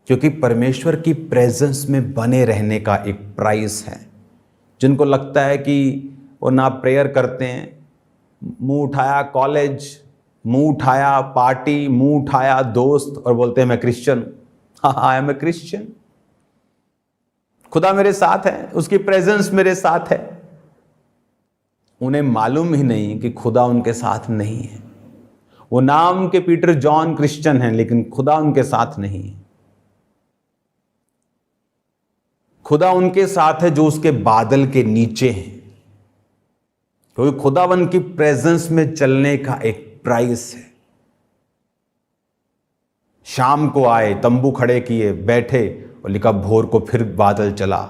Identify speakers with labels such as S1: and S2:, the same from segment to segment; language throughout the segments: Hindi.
S1: क्योंकि परमेश्वर की प्रेजेंस में बने रहने का एक प्राइस है। जिनको लगता है कि वो ना प्रेयर करते हैं, मुंह उठाया कॉलेज, मुंह उठाया पार्टी, मुंह उठाया दोस्त और बोलते हैं मैं क्रिश्चियन, हाँ आई एम ए क्रिश्चियन, खुदा मेरे साथ है, उसकी प्रेजेंस मेरे साथ है। उन्हें मालूम ही नहीं कि खुदा उनके साथ नहीं है। वो नाम के पीटर जॉन क्रिश्चियन हैं, लेकिन खुदा उनके साथ नहीं है। खुदा उनके साथ है जो उसके बादल के नीचे हैं, क्योंकि खुदावन की प्रेजेंस में चलने का एक प्राइस है। शाम को आए, तंबू खड़े किए, बैठे और लिखा भोर को फिर बादल चला,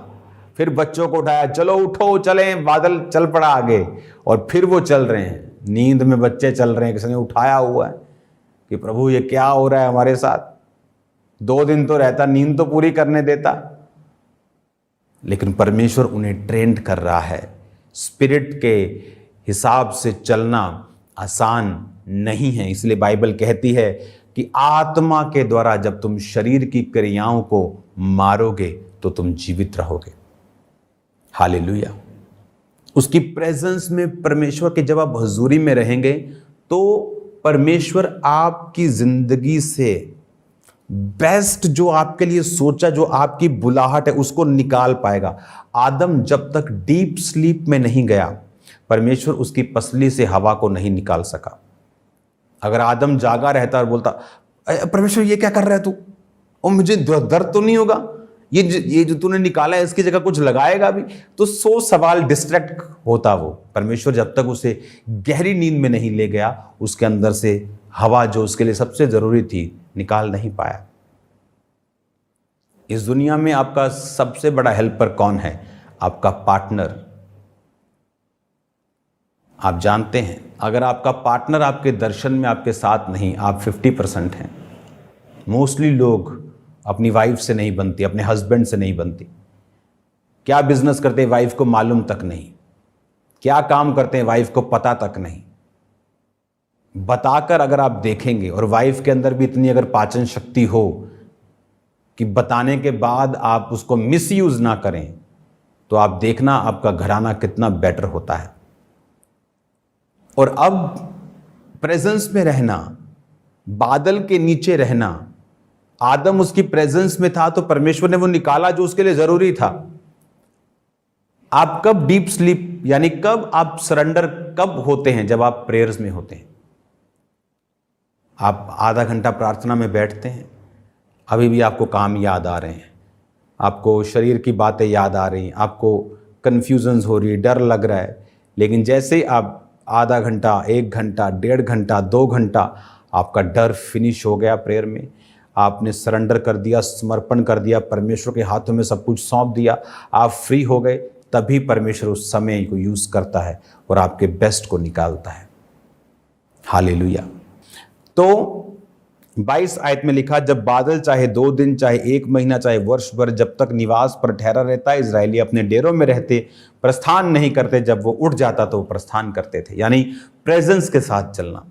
S1: फिर बच्चों को उठाया, चलो उठो चलें, बादल चल पड़ा आगे, और फिर वो चल रहे हैं। नींद में बच्चे चल रहे हैं, किसी ने उठाया हुआ है कि प्रभु ये क्या हो रहा है हमारे साथ। 2 दिन तो रहता, नींद तो पूरी करने देता। लेकिन परमेश्वर उन्हें ट्रेंड कर रहा है। स्पिरिट के हिसाब से चलना आसान नहीं है। इसलिए बाइबल कहती है कि आत्मा के द्वारा जब तुम शरीर की क्रियाओं को मारोगे तो तुम जीवित रहोगे। हालेलुया। उसकी प्रेजेंस में, परमेश्वर के जब आप हजूरी में रहेंगे तो परमेश्वर आपकी जिंदगी से बेस्ट जो आपके लिए सोचा, जो आपकी बुलाहट है, उसको निकाल पाएगा। आदम जब तक डीप स्लीप में नहीं गया, परमेश्वर उसकी पसली से हवा को नहीं निकाल सका। अगर आदम जागा रहता और बोलता परमेश्वर ये क्या कर रहा है तू, और मुझे दर्द तो नहीं होगा, ये जो तूने निकाला है इसकी जगह कुछ लगाएगा भी, तो 100 सवाल डिस्ट्रैक्ट होता वो। परमेश्वर जब तक उसे गहरी नींद में नहीं ले गया, उसके अंदर से हवा जो उसके लिए सबसे जरूरी थी निकाल नहीं पाया। इस दुनिया में आपका सबसे बड़ा हेल्पर कौन है? आपका पार्टनर। आप जानते हैं, अगर आपका पार्टनर आपके दर्शन में आपके साथ नहीं, आप 50% हैं। मोस्टली लोग अपनी वाइफ से नहीं बनती, अपने हस्बैंड से नहीं बनती। क्या बिजनेस करते हैं वाइफ को मालूम तक नहीं, क्या काम करते हैं वाइफ को पता तक नहीं। बताकर अगर आप देखेंगे, और वाइफ के अंदर भी इतनी अगर पाचन शक्ति हो कि बताने के बाद आप उसको मिसयूज ना करें, तो आप देखना आपका घराना कितना बेटर होता है। और अब प्रेजेंस में रहना, बादल के नीचे रहना, आदम उसकी प्रेजेंस में था तो परमेश्वर ने वो निकाला जो उसके लिए जरूरी था। आप कब डीप स्लीप, यानी कब आप सरेंडर कब होते हैं? जब आप प्रेयर्स में होते हैं। आप आधा घंटा प्रार्थना में बैठते हैं, अभी भी आपको काम याद आ रहे हैं, आपको शरीर की बातें याद आ रही हैं, आपको कन्फ्यूजन्स हो रही है, डर लग रहा है। लेकिन जैसे आप आधा घंटा, 1 घंटा, 1.5 घंटा, 2 घंटा, आपका डर फिनिश हो गया प्रेयर में, आपने सरेंडर कर दिया, समर्पण कर दिया, परमेश्वर के हाथों में सब कुछ सौंप दिया, आप फ्री हो गए, तभी परमेश्वर उस समय को यूज़ करता है और आपके बेस्ट को निकालता है। हालेलुया। तो 22 आयत में लिखा, जब बादल चाहे 2 दिन, चाहे 1 महीना, चाहे वर्ष भर जब तक निवास पर ठहरा रहता, इजरायली अपने डेरों में रहते, प्रस्थान नहीं करते। जब वो उठ जाता तो वो प्रस्थान करते थे। यानी प्रेजेंस के साथ चलना,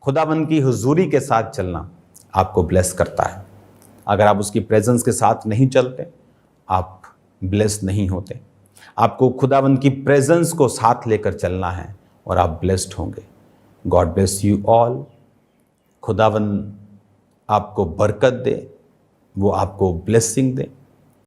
S1: खुदाबंद की हुजूरी के साथ चलना आपको ब्लेस करता है। अगर आप उसकी प्रेजेंस के साथ नहीं चलते, आप ब्लेस नहीं होते। आपको खुदाबंद की प्रेजेंस को साथ लेकर चलना है और आप ब्लेस्ड होंगे। God bless you all. खुदाबंद आपको बरकत दे, वो आपको ब्लेसिंग दे।